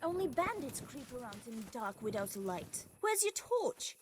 Only bandits creep around in the dark without a light. Where's your torch?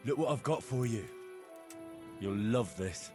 Look what I've got for you. You'll love this.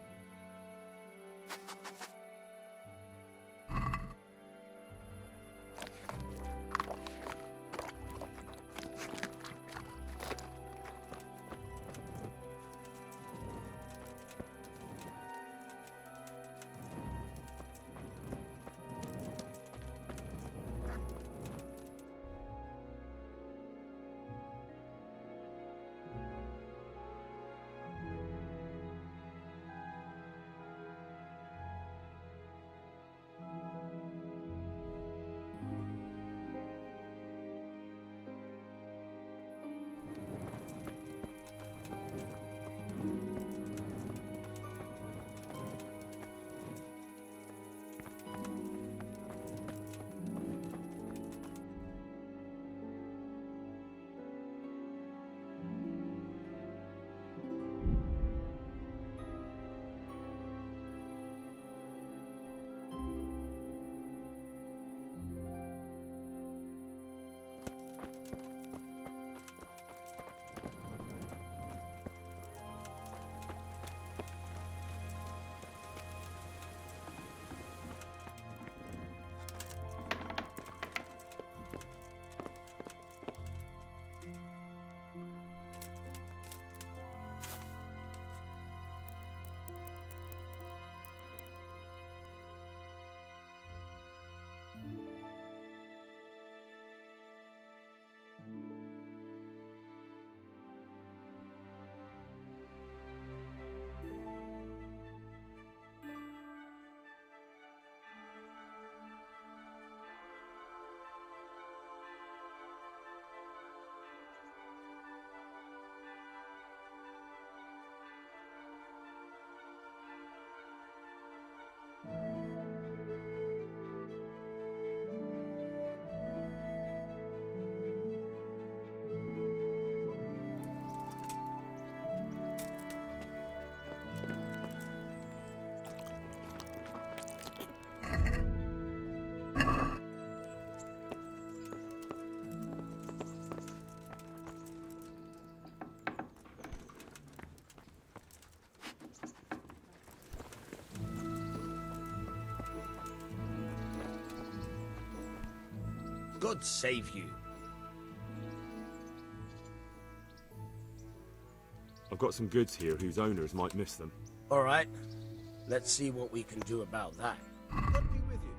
God save you. I've got some goods here whose owners might miss them. All right. Let's see what we can do about that. God be with you.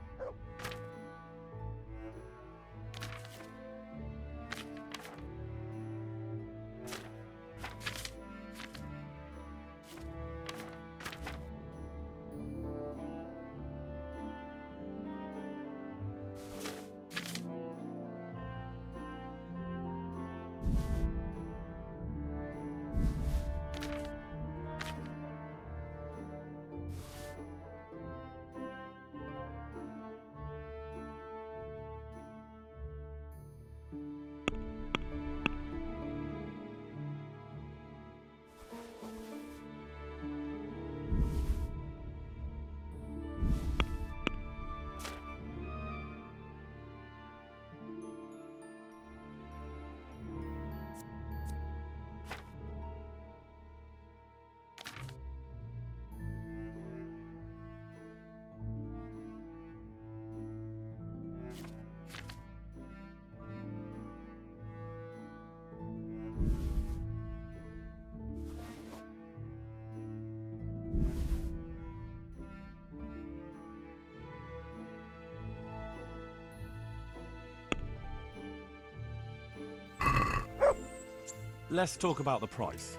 Let's talk about the price.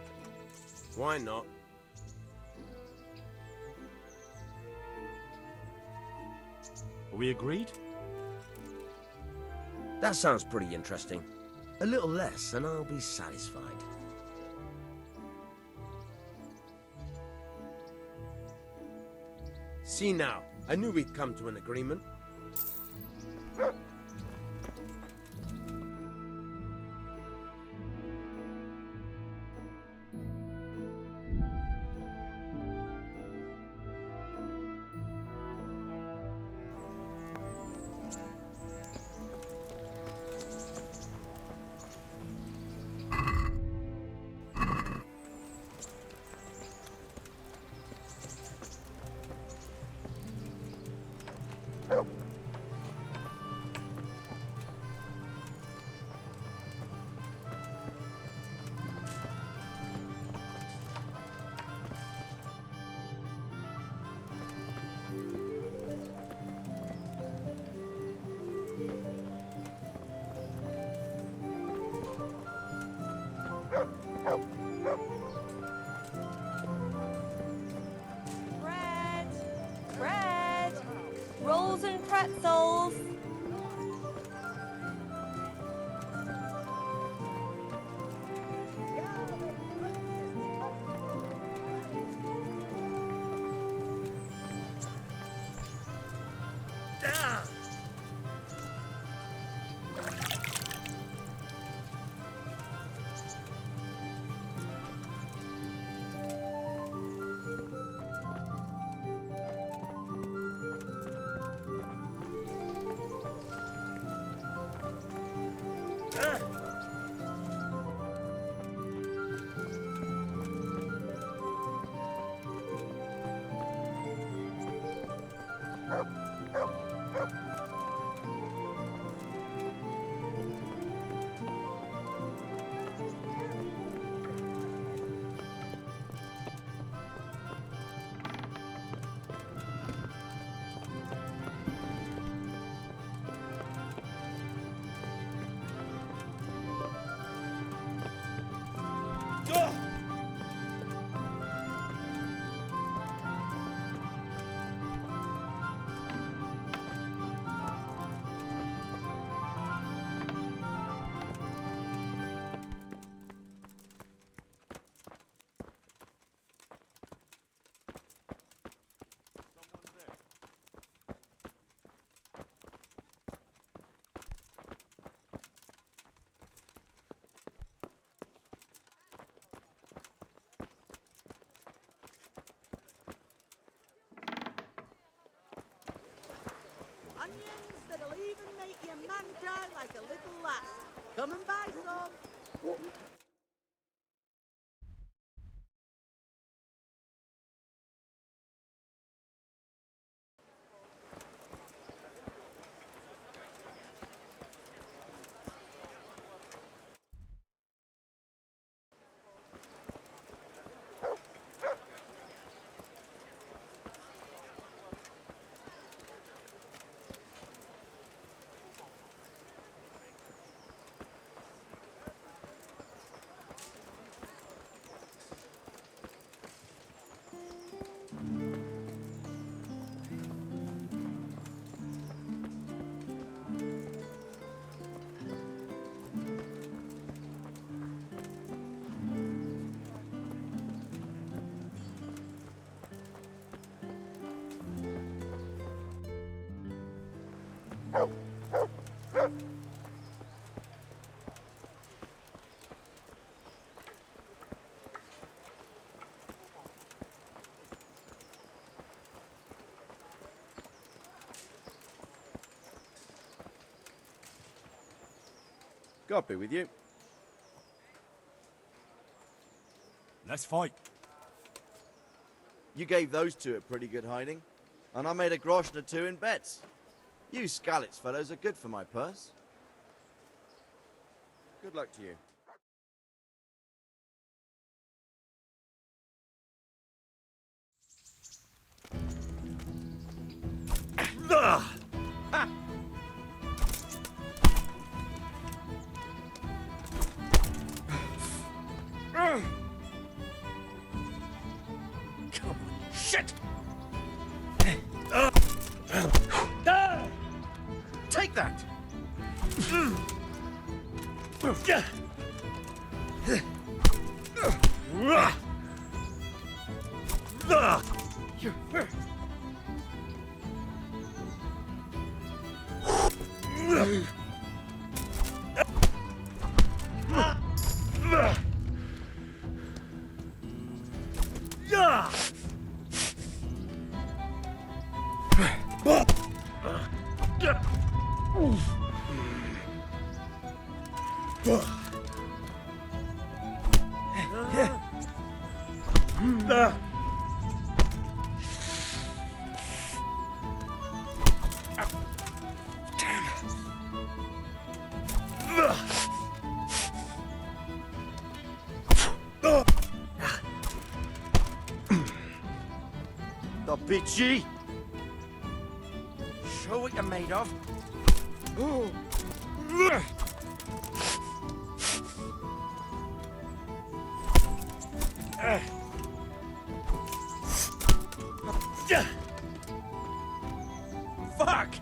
Why not? Are we agreed? That sounds pretty interesting. A little less and I'll be satisfied. See now, I knew we'd come to an agreement. Bread! Bread! Rolls and pretzels! Onions that'll even make your man cry like a little lass. Come and buy some. God be with you. Let's fight. You gave those two a pretty good hiding, and I made a groschen or two in bets. You Scalitz fellows are good for my purse. Good luck to you. Come on, shit! Take that! The bitchy! Show what you're made of. Fuck!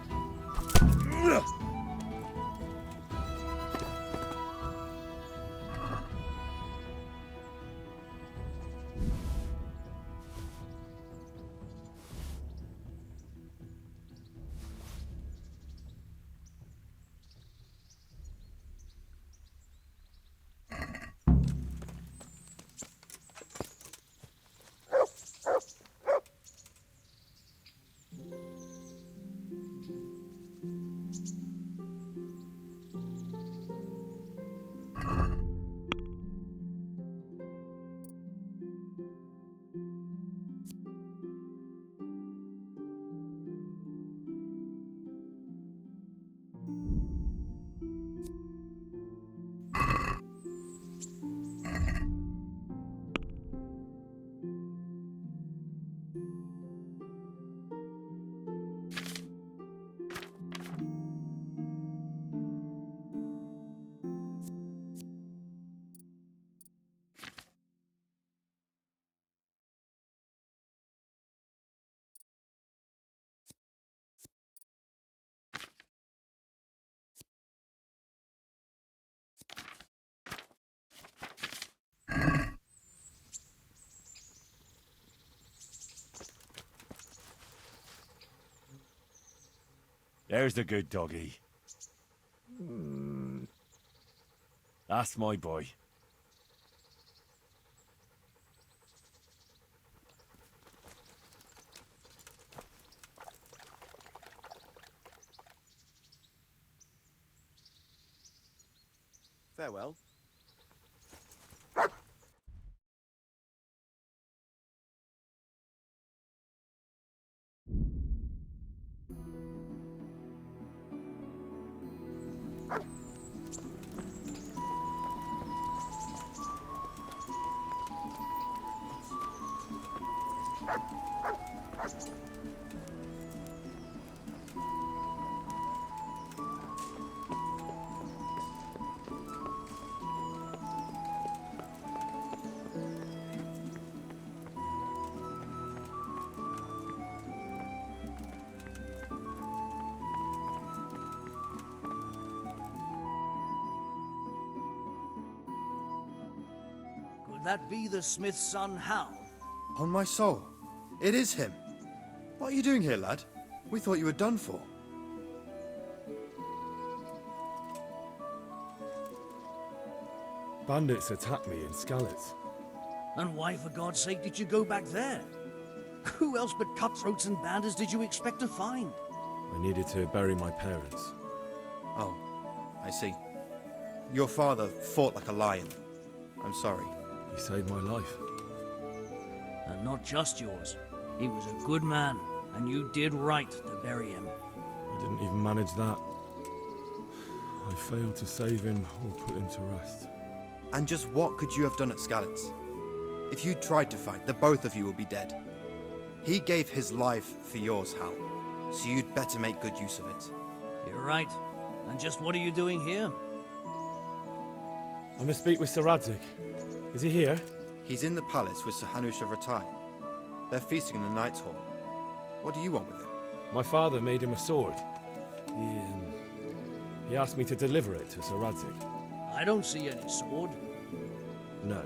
There's the good doggy. That's my boy. Farewell. Could that be the smith's son, Hal? On my soul, it is him. What are you doing here, lad? We thought you were done for. Bandits attacked me in Skalitz. And why, for God's sake, did you go back there? Who else but cutthroats and bandits did you expect to find? I needed to bury my parents. Oh, I see. Your father fought like a lion. I'm sorry. He saved my life. And not just yours. He was a good man, and you did right to bury him. I didn't even manage that. I failed to save him or put him to rest. And just what could you have done at Skalitz? If you tried to fight, the both of you would be dead. He gave his life for yours, Hal. So you'd better make good use of it. You're right. And just what are you doing here? I must speak with Sir Radzig. Is he here? He's in the palace with Sir Hanush of Ratai. They're feasting in the Knight's Hall. What do you want with him? My father made him a sword. He asked me to deliver it to Sir Radzig. I don't see any sword. No.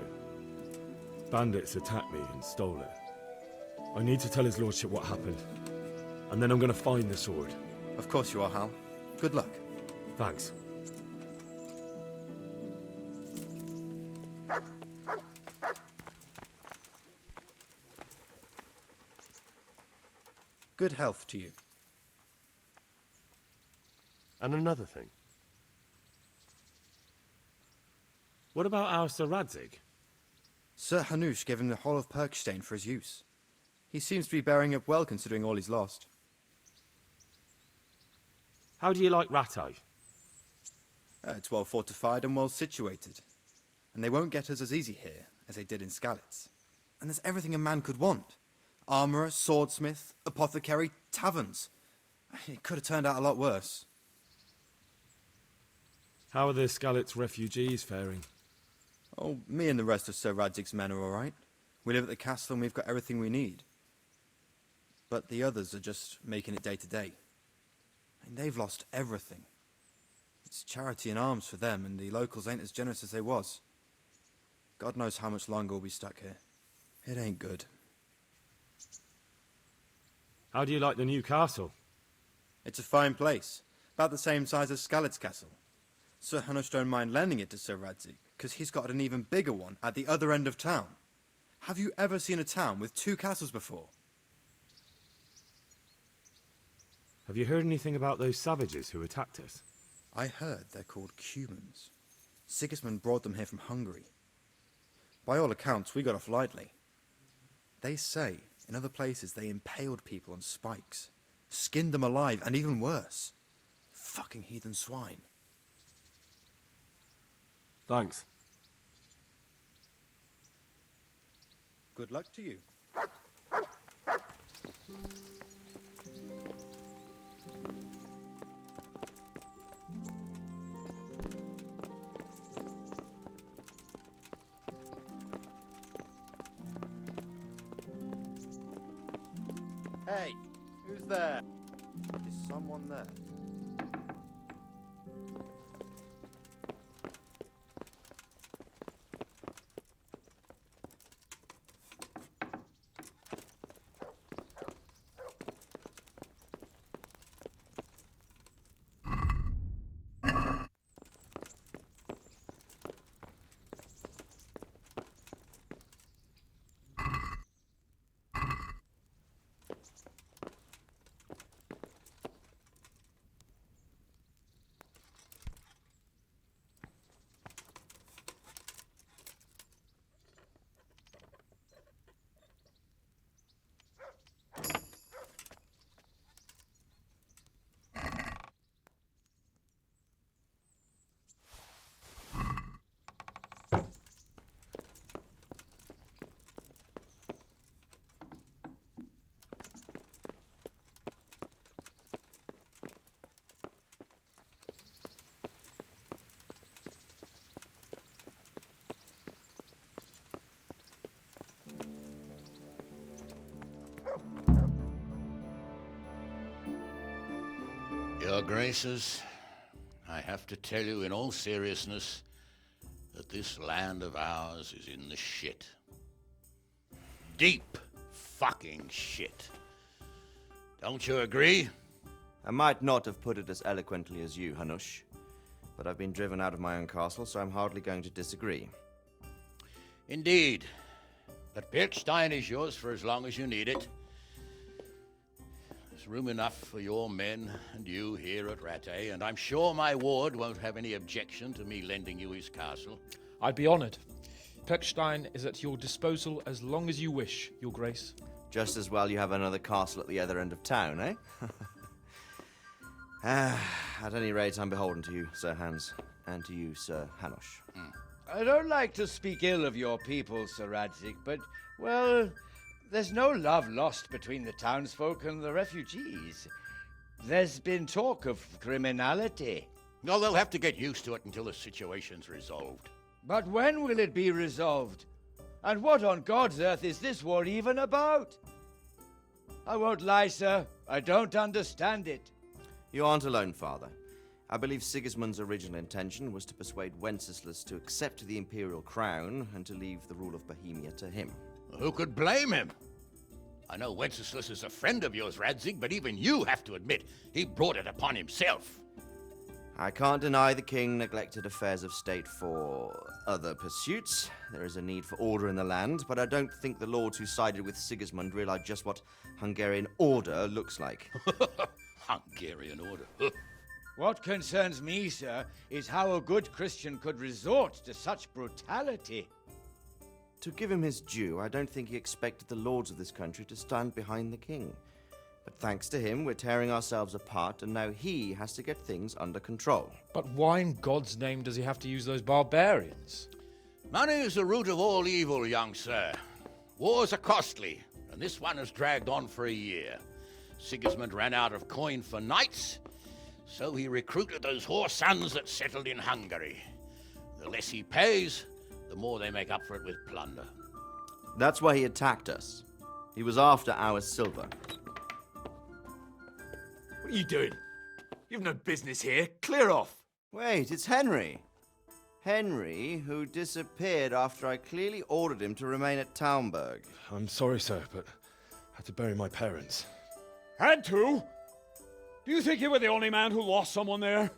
Bandits attacked me and stole it. I need to tell his lordship what happened. And then I'm gonna find the sword. Of course you are, Hal. Good luck. Thanks. Good health to you. And another thing. What about our Sir Radzig? Sir Hanush gave him the whole of Perkstein for his use. He seems to be bearing up well considering all he's lost. How do you like Ratai? It's well fortified and well situated. And they won't get us as easy here as they did in Skalitz. And there's everything a man could want. Armourer, swordsmith, apothecary, taverns. It could have turned out a lot worse. How are the Skalitz refugees faring? Oh, me and the rest of Sir Radzig's men are all right. We live at the castle and we've got everything we need. But the others are just making it day to day. And they've lost everything. It's charity and arms for them, and the locals ain't as generous as they was. God knows how much longer we'll be stuck here. It ain't good. How do you like the new castle? It's a fine place. About the same size as Skalitz Castle. Sir Hanush don't mind lending it to Sir Radzig, because he's got an even bigger one at the other end of town. Have you ever seen a town with two castles before? Have you heard anything about those savages who attacked us? I heard they're called Cumans. Sigismund brought them here from Hungary. By all accounts, we got off lightly. They say, in other places, they impaled people on spikes, skinned them alive, and even worse. Fucking heathen swine. Thanks. Good luck to you. Hey, who's there? Is someone there? Your Graces, I have to tell you in all seriousness that this land of ours is in the shit. Deep fucking shit. Don't you agree? I might not have put it as eloquently as you, Hanush, but I've been driven out of my own castle, so I'm hardly going to disagree. Indeed. But Birkstein is yours for as long as you need it. There's room enough for your men and you here at Rattay, and I'm sure my ward won't have any objection to me lending you his castle. I'd be honoured. Pirkstein is at your disposal as long as you wish, Your Grace. Just as well you have another castle at the other end of town, eh? At any rate, I'm beholden to you, Sir Hans, and to you, Sir Hanush. I don't like to speak ill of your people, Sir Radzig, but, well, there's no love lost between the townsfolk and the refugees. There's been talk of criminality. No, they'll have to get used to it until the situation's resolved. But when will it be resolved? And what on God's earth is this war even about? I won't lie, sir. I don't understand it. You aren't alone, Father. I believe Sigismund's original intention was to persuade Wenceslas to accept the imperial crown and to leave the rule of Bohemia to him. Who could blame him? I know Wenceslas is a friend of yours, Radzig, but even you have to admit he brought it upon himself. I can't deny the king neglected affairs of state for other pursuits. There is a need for order in the land, but I don't think the lords who sided with Sigismund realized just what Hungarian order looks like. Hungarian order? What concerns me, sir, is how a good Christian could resort to such brutality. To give him his due, I don't think he expected the lords of this country to stand behind the king. But thanks to him, we're tearing ourselves apart, and now he has to get things under control. But why in God's name does he have to use those barbarians? Money is the root of all evil, young sir. Wars are costly, and this one has dragged on for a year. Sigismund ran out of coin for knights, so he recruited those whore sons that settled in Hungary. The less he pays, the more they make up for it with plunder. That's why he attacked us. He was after our silver. What are you doing? You've no business here. Clear off. Wait, it's Henry. Henry, who disappeared after I clearly ordered him to remain at Taumburg. I'm sorry, sir, but I had to bury my parents. Had to? Do you think you were the only man who lost someone there?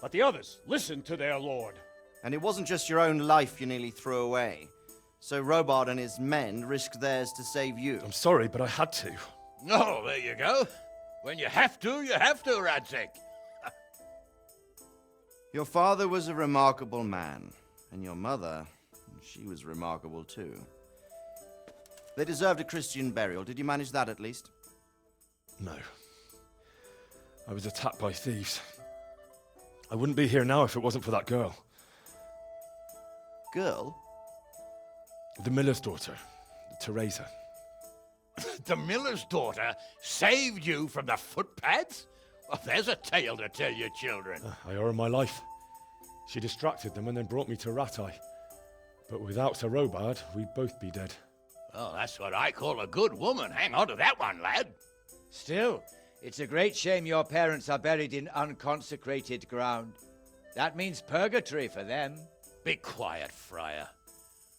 But the others listened to their lord. And it wasn't just your own life you nearly threw away. So Robard and his men risked theirs to save you. I'm sorry, but I had to. Oh, there you go. When you have to, Radzig. Your father was a remarkable man, and your mother, she was remarkable too. They deserved a Christian burial. Did you manage that at least? No. I was attacked by thieves. I wouldn't be here now if it wasn't for that girl. Girl? The miller's daughter, Teresa. The miller's daughter saved you from the footpads? Well, there's a tale to tell your children. I owe her my life. She distracted them and then brought me to Rattay. But without Sir Robard, we'd both be dead. Oh, that's what I call a good woman. Hang on to that one, lad. Still, it's a great shame your parents are buried in unconsecrated ground. That means purgatory for them. Be quiet, friar.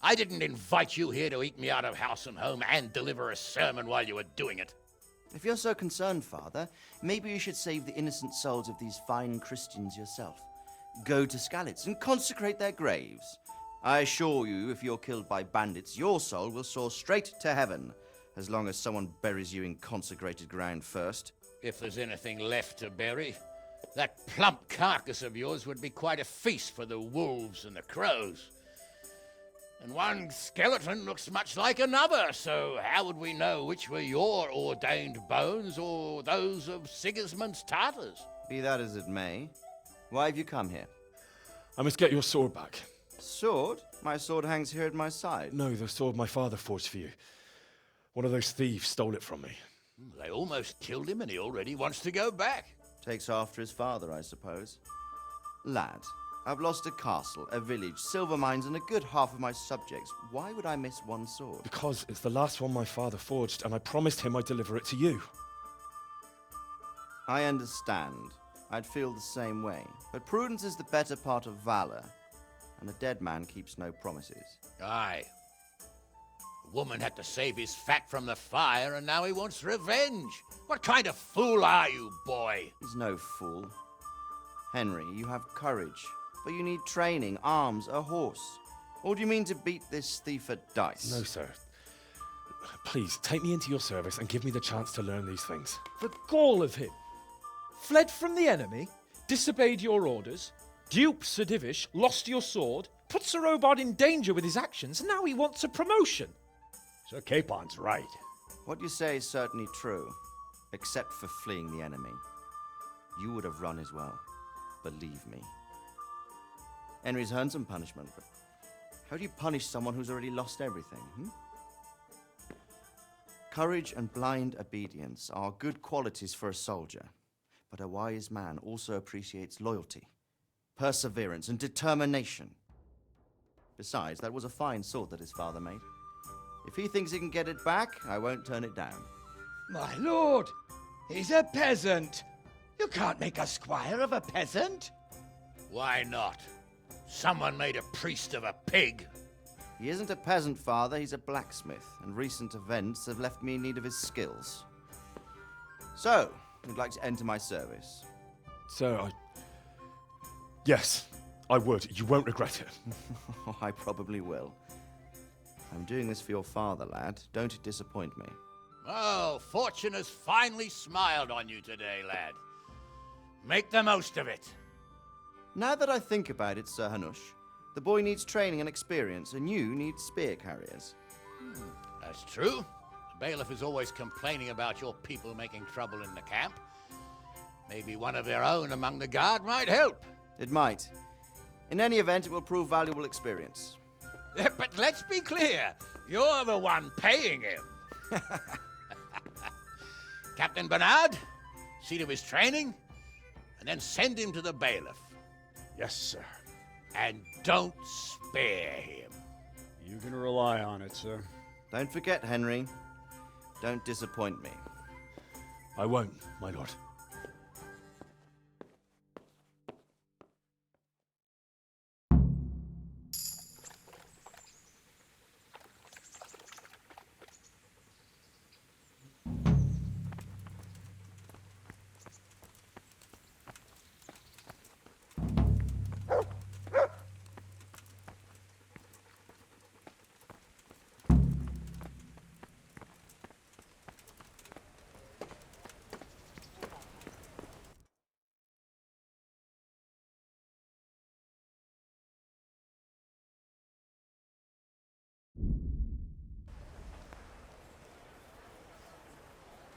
I didn't invite you here to eat me out of house and home and deliver a sermon while you were doing it. If you're so concerned, Father, maybe you should save the innocent souls of these fine Christians yourself. Go to Skalitz and consecrate their graves. I assure you, if you're killed by bandits, your soul will soar straight to heaven, as long as someone buries you in consecrated ground first. If there's anything left to bury, that plump carcass of yours would be quite a feast for the wolves and the crows. And one skeleton looks much like another, so how would we know which were your ordained bones or those of Sigismund's Tartars? Be that as it may, why have you come here? I must get your sword back. Sword? My sword hangs here at my side. No, the sword my father forged for you. One of those thieves stole it from me. They almost killed him and he already wants to go back. Takes after his father, I suppose. Lad, I've lost a castle, a village, silver mines, and a good half of my subjects. Why would I miss one sword? Because it's the last one my father forged, and I promised him I'd deliver it to you. I understand. I'd feel the same way. But prudence is the better part of valor, and a dead man keeps no promises. Aye. The woman had to save his fat from the fire, and now he wants revenge. What kind of fool are you, boy? He's no fool. Henry, you have courage, but you need training, arms, a horse. Or do you mean to beat this thief at dice? No, sir. Please, take me into your service and give me the chance to learn these things. The gall of him. Fled from the enemy, disobeyed your orders, duped Sir Divish, lost your sword, put Sir Robard in danger with his actions, and now he wants a promotion. Sir Capon's right. What you say is certainly true, except for fleeing the enemy. You would have run as well, believe me. Henry's earned some punishment, but how do you punish someone who's already lost everything, Courage and blind obedience are good qualities for a soldier, but a wise man also appreciates loyalty, perseverance, and determination. Besides, that was a fine sword that his father made. If he thinks he can get it back, I won't turn it down. My lord, he's a peasant. You can't make a squire of a peasant. Why not? Someone made a priest of a pig. He isn't a peasant, father, he's a blacksmith, and recent events have left me in need of his skills. So, you'd like to enter my service? Sir, Yes, I would. You won't regret it. I probably will. I'm doing this for your father, lad. Don't disappoint me. Oh, fortune has finally smiled on you today, lad. Make the most of it. Now that I think about it, Sir Hanush, the boy needs training and experience, and you need spear carriers. That's true. The bailiff is always complaining about your people making trouble in the camp. Maybe one of their own among the guard might help. It might. In any event, it will prove valuable experience. But let's be clear. You're the one paying him. Captain Bernard, see to his training, and then send him to the bailiff. Yes, sir. And don't spare him. You can rely on it, sir. Don't forget, Henry. Don't disappoint me. I won't, my lord.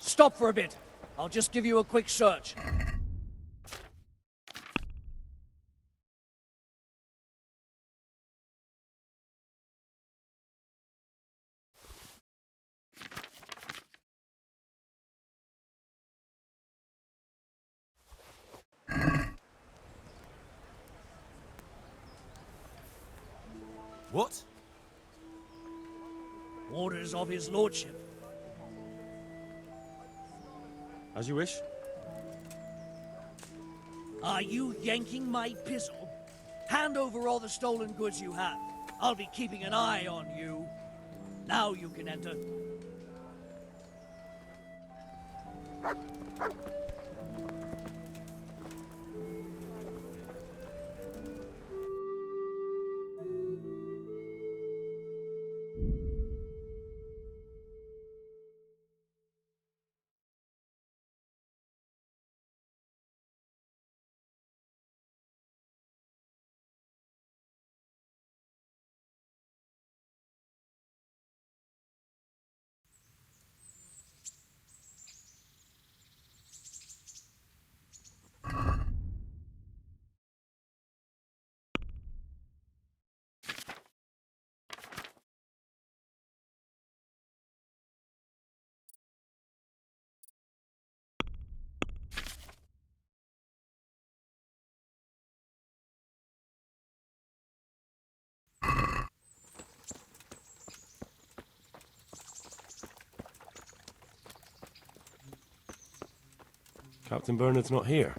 Stop for a bit. I'll just give you a quick search. What? Orders of his lordship. As you wish. Are you yanking my pizzle? Hand over all the stolen goods you have. I'll be keeping an eye on you. Now you can enter. Captain Bernard's not here.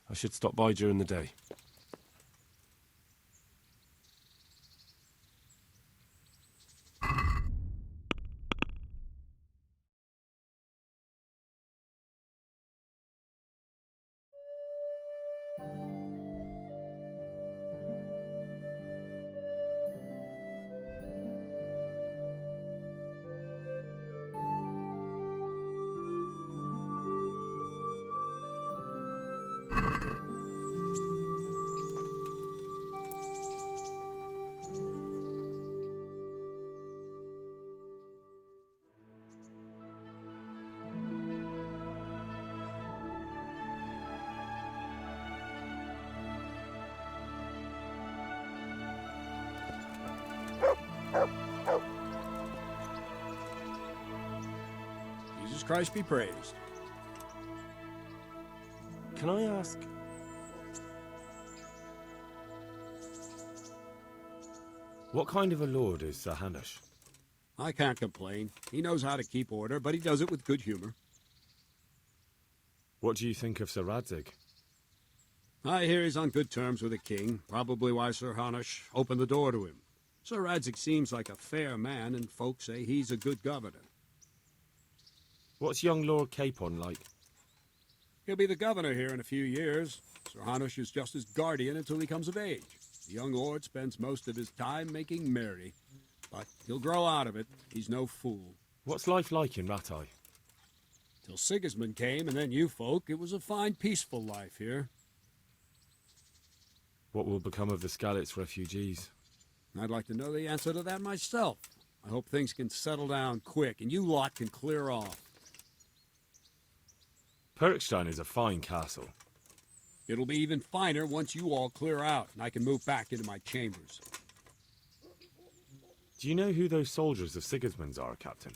I should stop by during the day. Jesus Christ be praised. Can I ask? What kind of a lord is Sir Hanush? I can't complain. He knows how to keep order, but he does it with good humor. What do you think of Sir Radzig? I hear he's on good terms with the king, probably why Sir Hanush opened the door to him. Sir Radzig seems like a fair man, and folks say he's a good governor. What's young Lord Capon like? He'll be the governor here in a few years. Sir Hanush is just his guardian until he comes of age. The young lord spends most of his time making merry. But he'll grow out of it. He's no fool. What's life like in Rattay? Till Sigismund came, and then you folk, it was a fine, peaceful life here. What will become of the Skalitz refugees? I'd like to know the answer to that myself. I hope things can settle down quick, and you lot can clear off. Perkstein is a fine castle. It'll be even finer once you all clear out, and I can move back into my chambers. Do you know who those soldiers of Sigismund's are, Captain?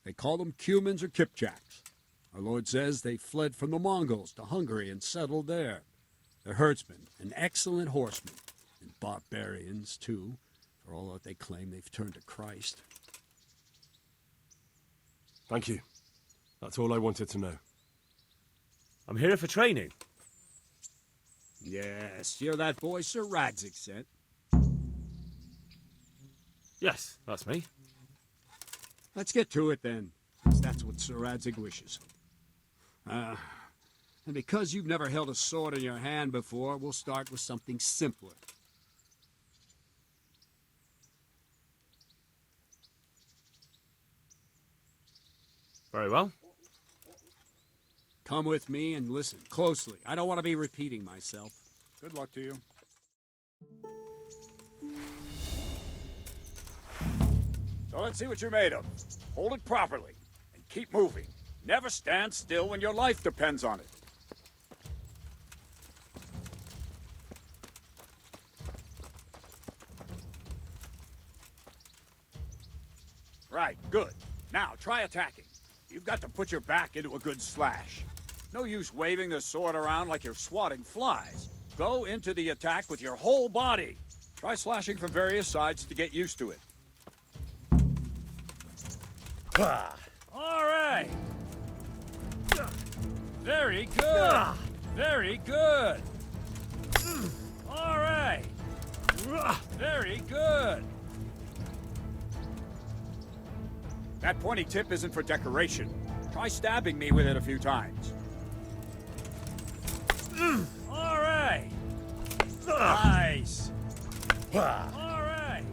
They call them Cumans or Kipchaks. Our lord says they fled from the Mongols to Hungary and settled there. They're herdsmen and excellent horsemen, and barbarians, too, for all that they claim they've turned to Christ. Thank you. That's all I wanted to know. I'm here for training. Yes, you're that boy Sir Radzig sent. Yes, that's me. Let's get to it, then, 'cause that's what Sir Radzig wishes. And because you've never held a sword in your hand before, we'll start with something simpler. Very well. Come with me and listen closely. I don't want to be repeating myself. Good luck to you. So let's see what you're made of. Hold it properly and keep moving. Never stand still when your life depends on it. Right, good. Now try attacking. You've got to put your back into a good slash. No use waving the sword around like you're swatting flies. Go into the attack with your whole body. Try slashing from various sides to get used to it. All right. Very good. Very good. All right. Very good. That pointy tip isn't for decoration. Try stabbing me with it a few times. All right. Nice. All right.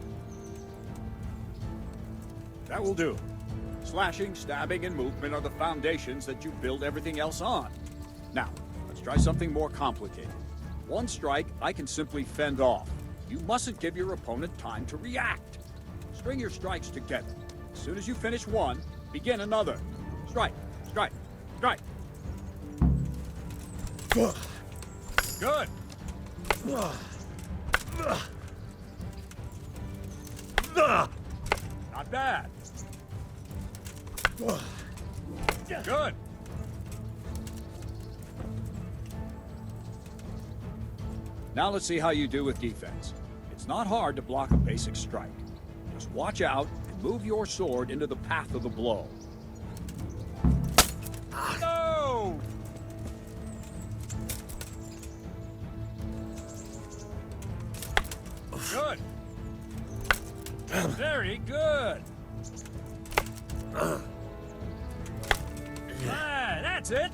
That will do. Slashing, stabbing, and movement are the foundations that you build everything else on. Now, let's try something more complicated. One strike, I can simply fend off. You mustn't give your opponent time to react. String your strikes together. As soon as you finish one, begin another. Strike, strike, strike. Good. Not bad. Good. Now let's see how you do with defense. It's not hard to block a basic strike. Just watch out and move your sword into the path of the blow. No! Good. Very good. That's it.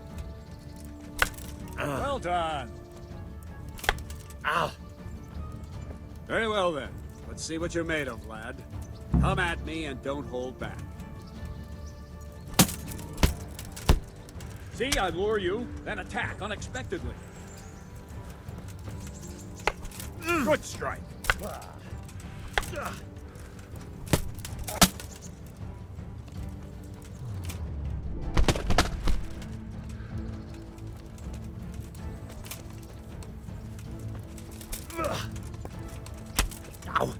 Well done. Ow. Very well, then. Let's see what you're made of, lad. Come at me and don't hold back. See, I lure you, then attack unexpectedly. Good strike. Ow.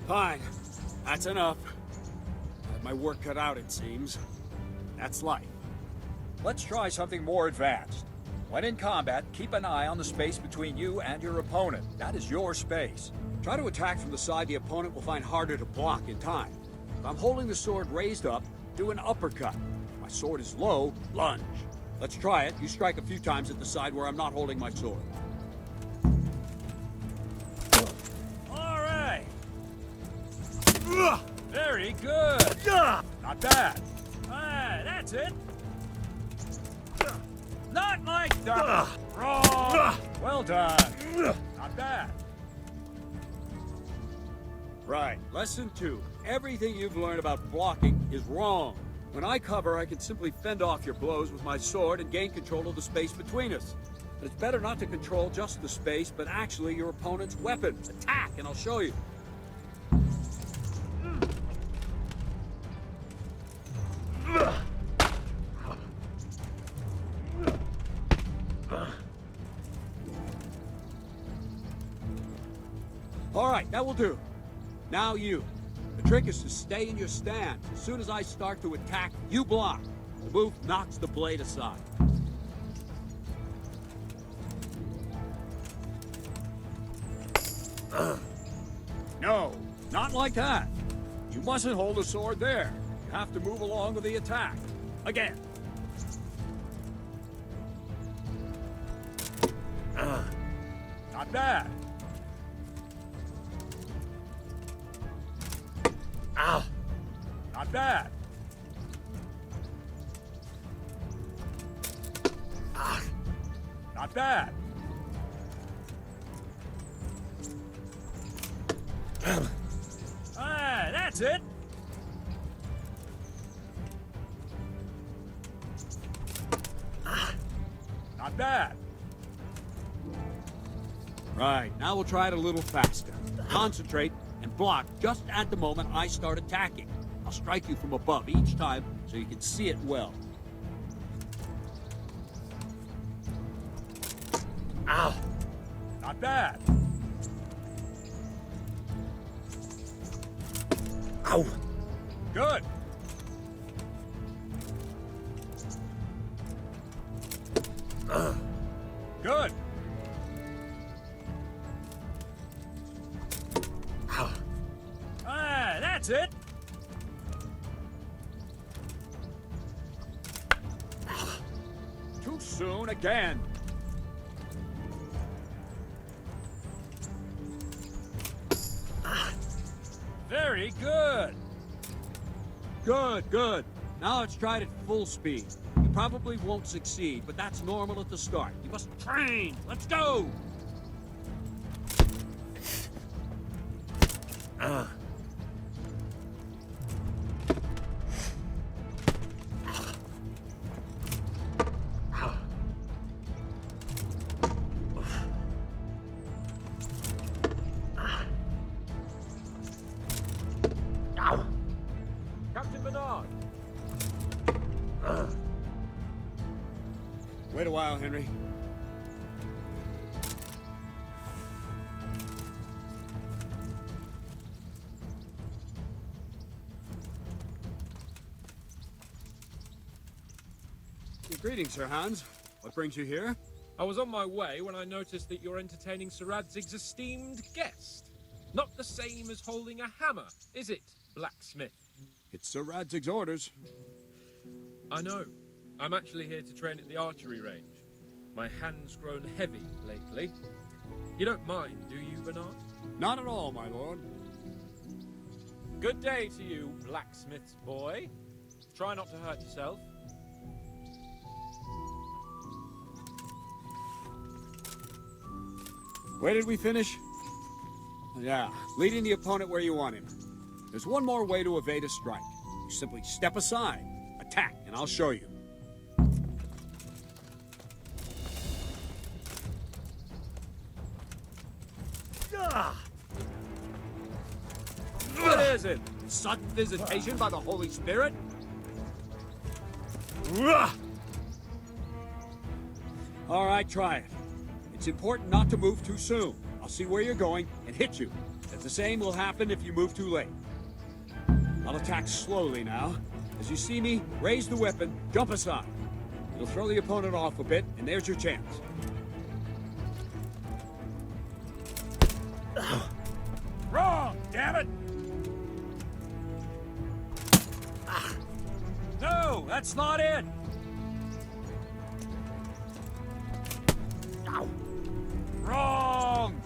Fine. That's enough. I have my work cut out, it seems. That's life. Let's try something more advanced. When in combat, keep an eye on the space between you and your opponent. That is your space. Try to attack from the side the opponent will find harder to block in time. If I'm holding the sword raised up, do an uppercut. If my sword is low, lunge. Let's try it. You strike a few times at the side where I'm not holding my sword. All right. Very good. Not bad. Ah, that's it. Not like that. Wrong. Well done. Not bad. Right. Lesson 2. Everything you've learned about blocking is wrong. When I cover, I can simply fend off your blows with my sword and gain control of the space between us. But it's better not to control just the space, but actually your opponent's weapon. Attack, and I'll show you. All right, that will do. Now you. The trick is to stay in your stand. As soon as I start to attack, you block. The move knocks the blade aside. No, not like that. You mustn't hold a sword there. You have to move along with the attack. Again. Not bad. Ow. Not bad. Not bad. Ah, that's it. Not bad. Right, now we'll try it a little faster. Concentrate and block just at the moment I start attacking. I'll strike you from above each time so you can see it well. Ow! Not bad. Ow! Good. Good. Ah, that's it. Too soon again. Very good. Good, good. Now let's try it at full speed. You probably won't succeed, but that's normal at the start. You must train. Let's go. Captain Bernard! Wait a while, Henry. Greetings, Sir Hans. What brings you here? I was on my way when I noticed that you're entertaining Sir Radzig's esteemed guest. Not the same as holding a hammer, is it, blacksmith? It's Sir Radzig's orders. I know. I'm actually here to train at the archery range. My hand's grown heavy lately. You don't mind, do you, Bernard? Not at all, my lord. Good day to you, blacksmith's boy. Try not to hurt yourself. Where did we finish? Yeah, leading the opponent where you want him. There's one more way to evade a strike. You simply step aside, attack, and I'll show you. What is it? Sudden visitation by the Holy Spirit? All right, try it. It's important not to move too soon. I'll see where you're going and hit you. That's The same will happen if you move too late. I'll attack slowly now. As you see me, raise the weapon, jump aside. It'll throw the opponent off a bit, and there's your chance. Wrong, damn it! No, that's not it! Wrong!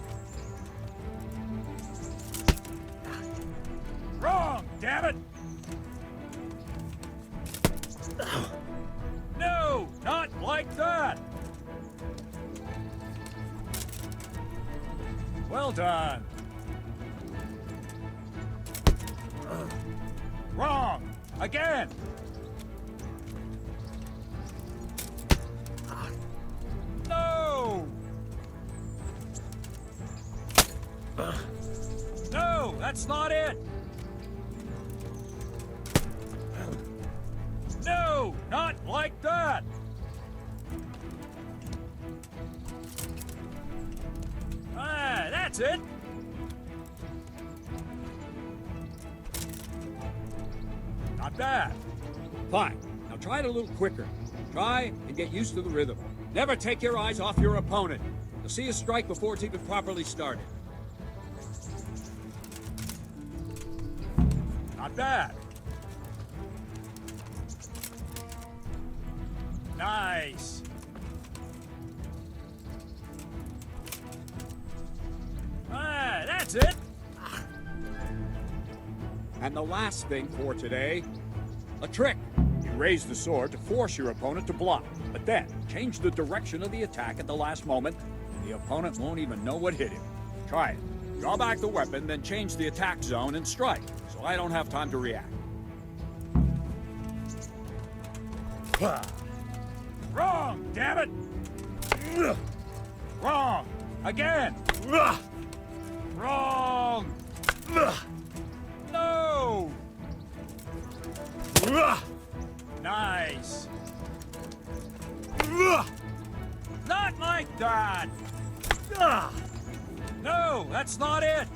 Wrong, damn it! No, not like that! Well done. Wrong! Again! No! No, that's not it! No, not like that! Ah, that's it! Not bad. Fine. Now try it a little quicker. Try and get used to the rhythm. Never take your eyes off your opponent. You'll see a strike before it's even properly started. Not bad. Nice. Ah, that's it. And the last thing for today, a trick. You raise the sword to force your opponent to block, but then change the direction of the attack at the last moment, and the opponent won't even know what hit him. Try it. Draw back the weapon, then change the attack zone and strike, so I don't have time to react. Wrong, damn it! Wrong! Again! Wrong! No! Nice! Not like that! No, that's not it!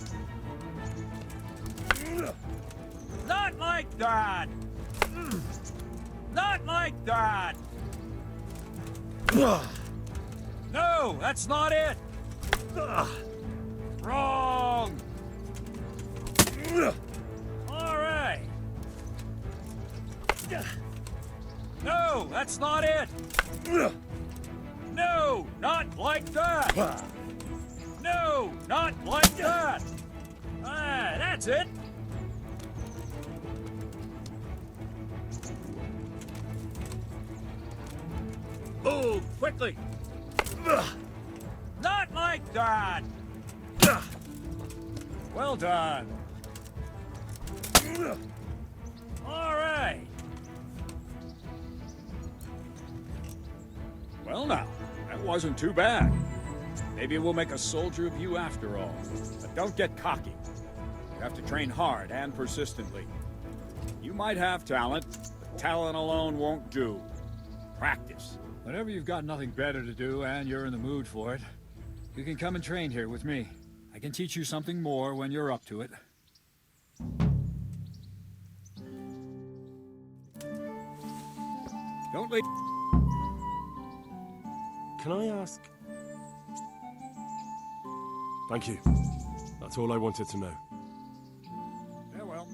Not like that! Not like that! No, that's not it! Wrong! All right. No, that's not it! No, not like that! No, not like that! Ah, that's it! Move, quickly! Not like that! Well done! All right! Well now, that wasn't too bad. Maybe we'll make a soldier of you after all. But don't get cocky. You have to train hard and persistently. You might have talent, but talent alone won't do. Practice. Whenever you've got nothing better to do and you're in the mood for it, you can come and train here with me. I can teach you something more when you're up to it. Don't leave. Can I ask? Thank you. That's all I wanted to know. Farewell.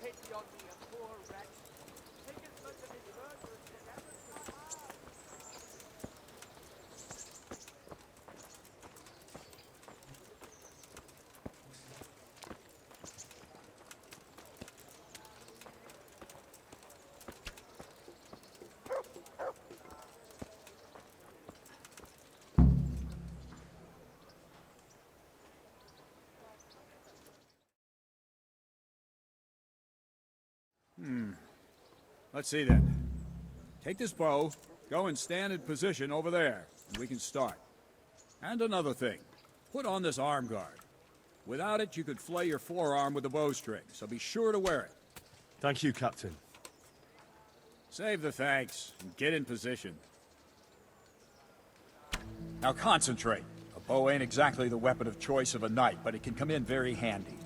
pity on me, a poor wretch. Sigismund and his murderers did everything. Let's see then. Take this bow, go and stand in position over there, and we can start. And another thing, put on this arm guard. Without it, you could flay your forearm with a bowstring, so be sure to wear it. Thank you, Captain. Save the thanks, and get in position. Now concentrate. A bow ain't exactly the weapon of choice of a knight, but it can come in very handy.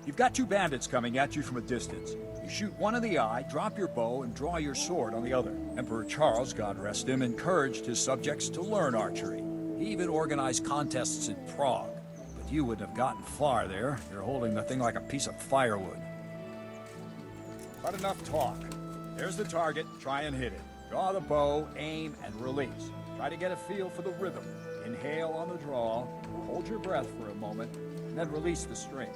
You've got two bandits coming at you from a distance. You shoot one in the eye, drop your bow, and draw your sword on the other. Emperor Charles, God rest him, encouraged his subjects to learn archery. He even organized contests in Prague. But you wouldn't have gotten far there. You're holding the thing like a piece of firewood. But enough talk. There's the target. Try and hit it. Draw the bow, aim, and release. Try to get a feel for the rhythm. Inhale on the draw, hold your breath for a moment, and then release the string.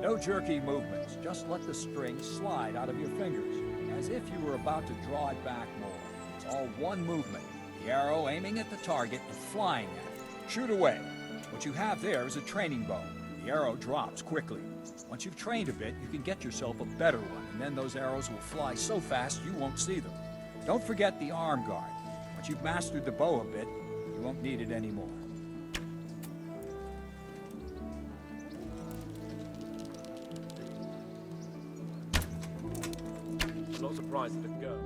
No jerky movements, just let the string slide out of your fingers, as if you were about to draw it back more. It's all one movement, the arrow aiming at the target and flying at it. Shoot away. What you have there is a training bow. The arrow drops quickly. Once you've trained a bit, you can get yourself a better one, and then those arrows will fly so fast you won't see them. Don't forget the arm guard. Once you've mastered the bow a bit, you won't need it anymore. Not surprised at the girl.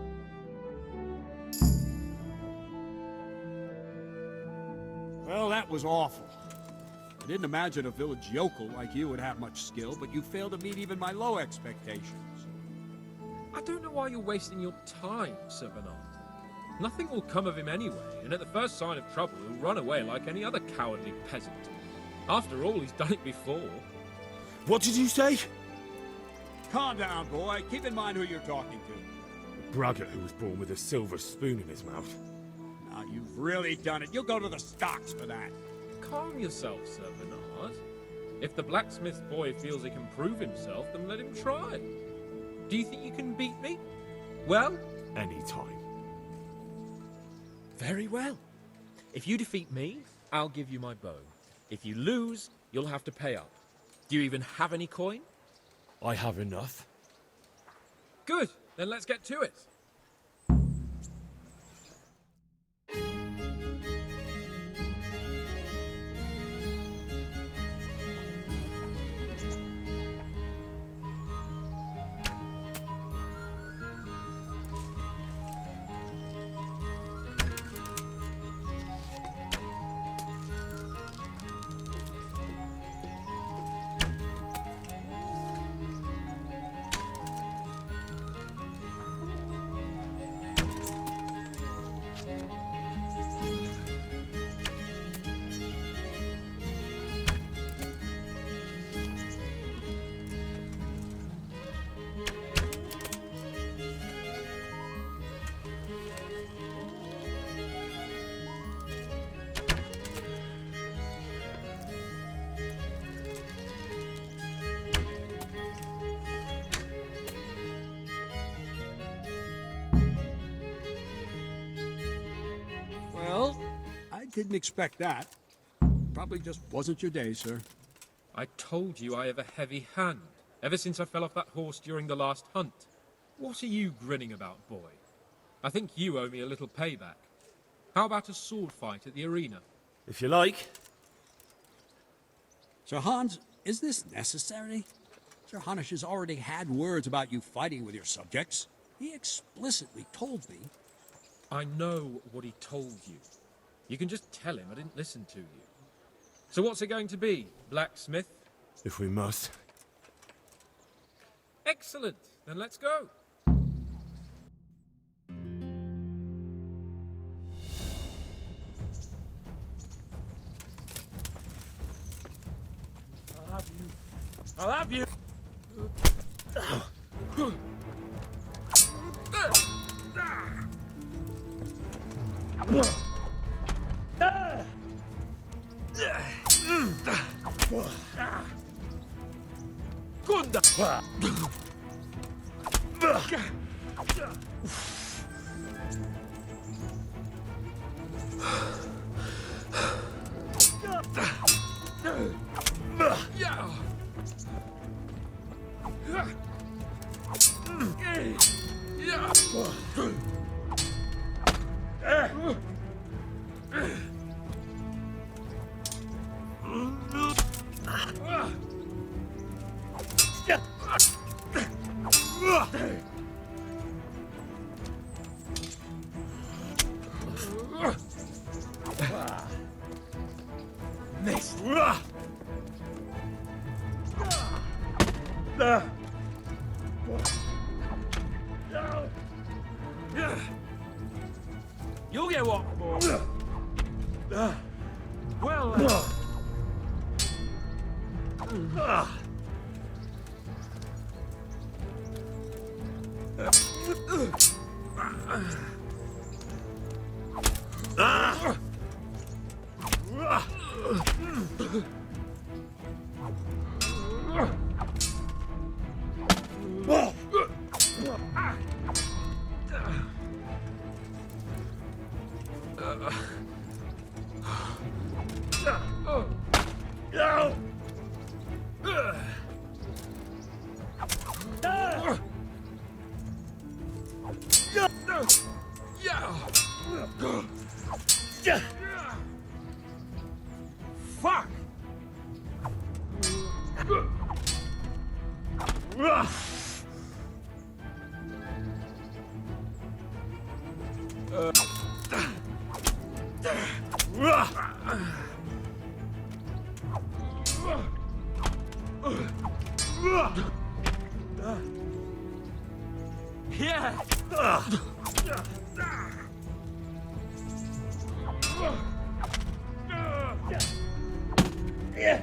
Well, that was awful. I didn't imagine a village yokel like you would have much skill, but you failed to meet even my low expectations. I don't know why you're wasting your time, Sir Bernard. Nothing will come of him anyway, and at the first sign of trouble, he'll run away like any other cowardly peasant. After all, he's done it before. What did you say? Calm down, boy. Keep in mind who you're talking to. A braggart who was born with a silver spoon in his mouth. Now, you've really done it. You'll go to the stocks for that. Calm yourself, Sir Bernard. If the blacksmith boy feels he can prove himself, then let him try. Do you think you can beat me? Well? Any time. Very well. If you defeat me, I'll give you my bow. If you lose, you'll have to pay up. Do you even have any coin? I have enough. Good, then let's get to it. Didn't expect that. Probably just wasn't your day, sir. I told you I have a heavy hand, ever since I fell off that horse during the last hunt. What are you grinning about, boy? I think you owe me a little payback. How about a sword fight at the arena? If you like. Sir Hans, is this necessary? Sir Hanush has already had words about you fighting with your subjects. He explicitly told me. I know what he told you. You can just tell him I didn't listen to you. So what's it going to be, blacksmith? If we must. Excellent. Then let's go. I'll have you. You'll get what for? Well, fuck! Yeah!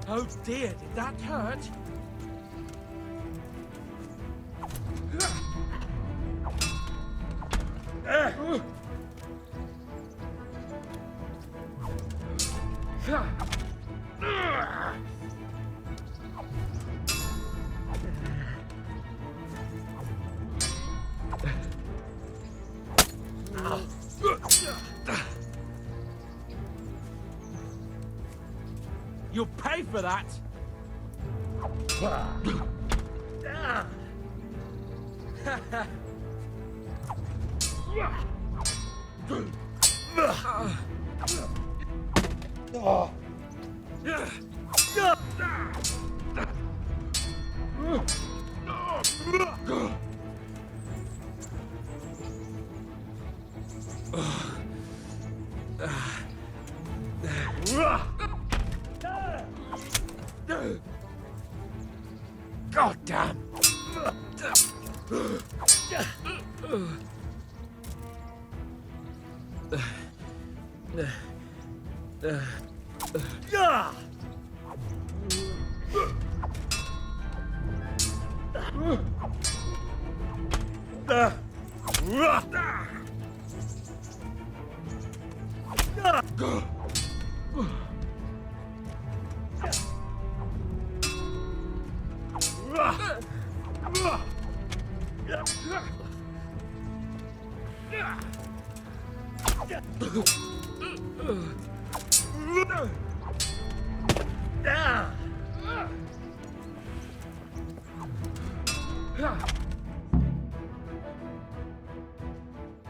Oh dear, did that hurt? You'll pay for that! God damn!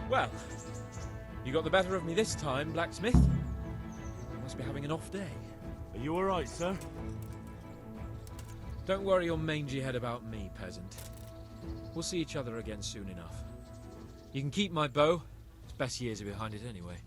Well, you got the better of me this time, blacksmith. You must be having an off day. Are you all right, sir? Don't worry your mangy head about me, peasant. We'll see each other again soon enough. You can keep my bow. Its best years are behind it anyway.